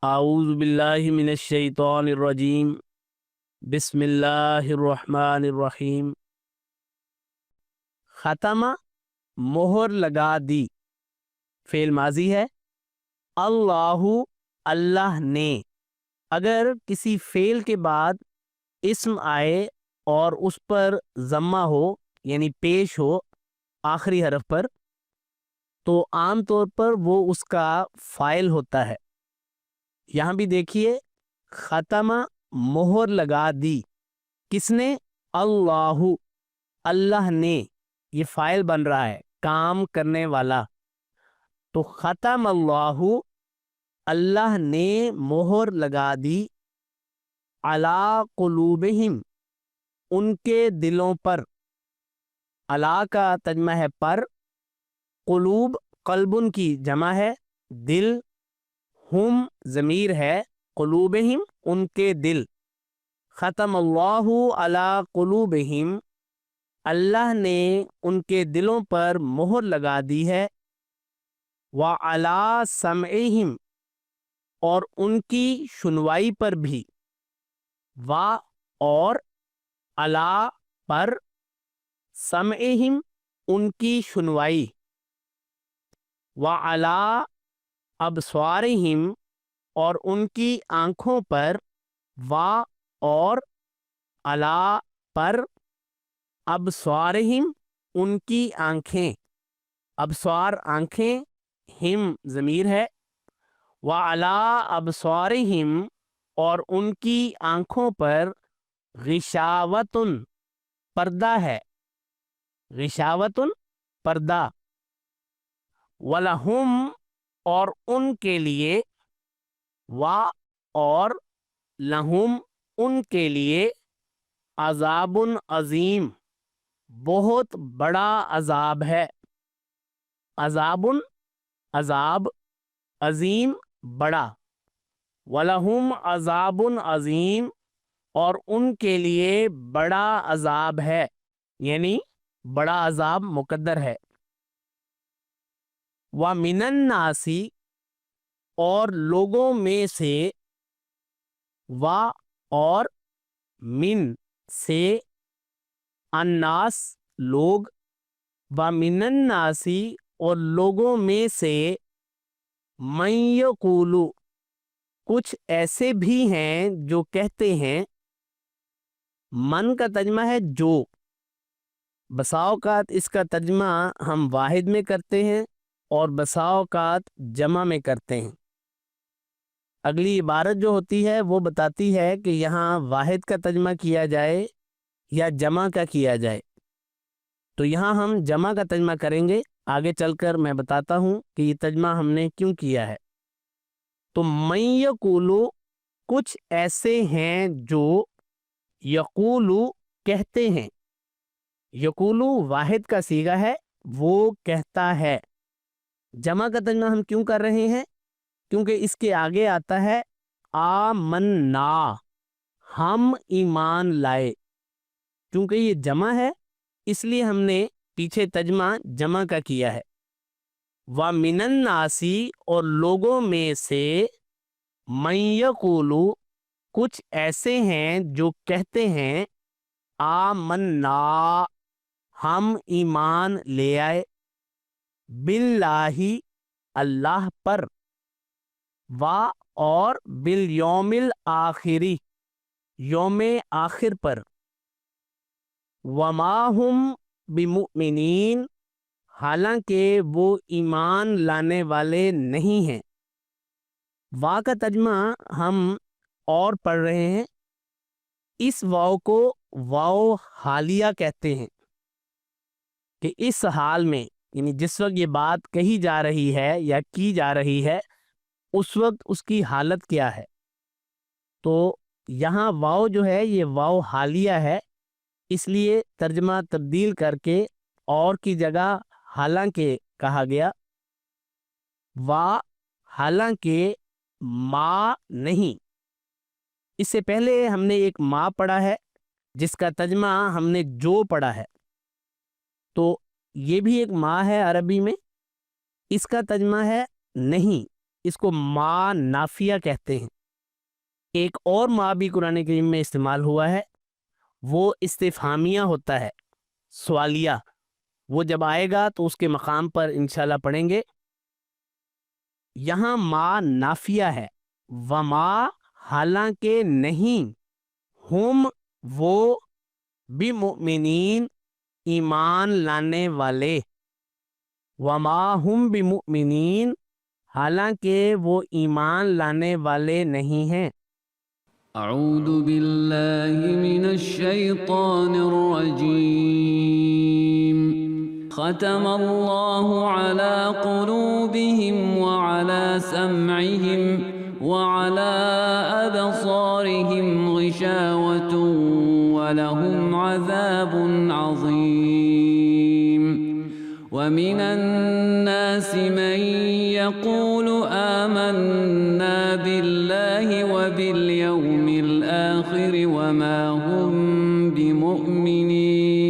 اعوذ باللہ من الشیطان الرجیم بسم اللہ الرحمن الرحیم۔ ختمہ مہر لگا دی، فعل ماضی ہے۔ اللہ اللہ نے، اگر کسی فعل کے بعد اسم آئے اور اس پر ضمہ ہو یعنی پیش ہو آخری حرف پر، تو عام طور پر وہ اس کا فاعل ہوتا ہے۔ یہاں بھی دیکھیے، ختمہ مہر لگا دی، کس نے؟ اللہ، اللہ نے، یہ فاعل بن رہا ہے، کام کرنے والا۔ تو ختم اللہ، اللہ نے مہر لگا دی، علی قلوبہم، ان کے دلوں پر۔ علی کا ترجمہ ہے پر، قلوب قلبن کی جمع ہے، دل، ہم ضمیر ہے، قلوبہم ان کے دل۔ ختم اللہ علی قلوبہم، اللہ نے ان کے دلوں پر مہر لگا دی ہے، وعلی سمعہم، اور ان کی سنوائی پر بھی۔ اور علی پر، سمعہم ان کی سنوائی، وعلی ابصارہم اور ان کی آنکھوں پر، اور علی پر، ابصارہم ان کی آنکھیں، ابصار آنکھیں، ہم ضمیر ہے، وعلی ابصارہم اور ان کی آنکھوں پر، غشاوتن پردہ ہے، غشاوتن پردہ، وَلَهُمْ اور ان کے لیے، اور لہم ان کے لیے، عذاب عظیم بہت بڑا عذاب ہے، عذاب عذاب، عظیم بڑا، وَلَهُمْ عذاب عظیم اور ان کے لیے بڑا عذاب ہے، یعنی بڑا عذاب مقدر ہے۔ وَمِنَ النَّاسِ اور لوگوں میں سے، اور من سے، الناس لوگ، وَمِنَ النَّاسِ اور لوگوں میں سے، من یقول کچھ ایسے بھی ہیں جو کہتے ہیں۔ من کا ترجمہ ہے جو، بسا اوقات اس کا ترجمہ ہم واحد میں کرتے ہیں اور بسا اوقات جمع میں کرتے ہیں۔ اگلی عبارت جو ہوتی ہے وہ بتاتی ہے کہ یہاں واحد کا ترجمہ کیا جائے یا جمع کا کیا جائے، تو یہاں ہم جمع کا ترجمہ کریں گے۔ آگے چل کر میں بتاتا ہوں کہ یہ ترجمہ ہم نے کیوں کیا ہے۔ تو من یقول کچھ ایسے ہیں جو، یقول کہتے ہیں، یقول واحد کا صیغہ ہے، وہ کہتا ہے۔ جمع کا ترجمہ ہم کیوں کر رہے ہیں؟ کیونکہ اس کے آگے آتا ہے آمنا، ہم ایمان لائے۔ کیونکہ یہ جمع ہے اس لیے ہم نے پیچھے ترجمہ جمع کا کیا ہے۔ وَمِنَ النَّاسِ اور لوگوں میں سے، من یقول کچھ ایسے ہیں جو کہتے ہیں، آمنا ہم ایمان لے آئے، باللہ اللہ پر، اور بالیوم الآخری یوم آخر پر، وما ہم بمؤمنین حالانکہ وہ ایمان لانے والے نہیں ہیں۔ وا کا ترجمہ ہم اور پڑھ رہے ہیں، اس واو کو واو حالیہ کہتے ہیں، کہ اس حال میں، یعنی جس وقت یہ بات کہی جا رہی ہے یا کی جا رہی ہے اس وقت اس کی حالت کیا ہے۔ تو یہاں واو جو ہے یہ واو حالیہ ہے، اس لیے ترجمہ تبدیل کر کے اور کی جگہ حالانکہ کہا گیا۔ حالانکہ ما نہیں، اس سے پہلے ہم نے ایک ما پڑھا ہے جس کا ترجمہ ہم نے جو پڑھا ہے، تو یہ بھی ایک ما ہے عربی میں، اس کا ترجمہ ہے نہیں، اس کو ما نافیہ کہتے ہیں. ایک اور ما بھی قرآن کریم میں استعمال ہوا ہے، وہ استفہامیہ ہوتا ہے، سوالیہ. وہ جب آئے گا تو اس کے مقام پر انشاءاللہ پڑھیں گے. یہاں ما نافیہ ہے، وما حالانکہ نہیں، ہم وہ بمؤمنین ایمان لانے والے، وما ہم بمؤمنین حالانکہ وہ ایمان لانے والے نہیں ہیں. اعوذ باللہ من الشیطان الرجیم. ختم اللہ على قلوبهم وعلى سمعهم وعلى أبصارهم غشاوة ولهم عذاب عظيم. ومن الناس من يقول آمنا بالله وباليوم الآخر وما هم بمؤمنين.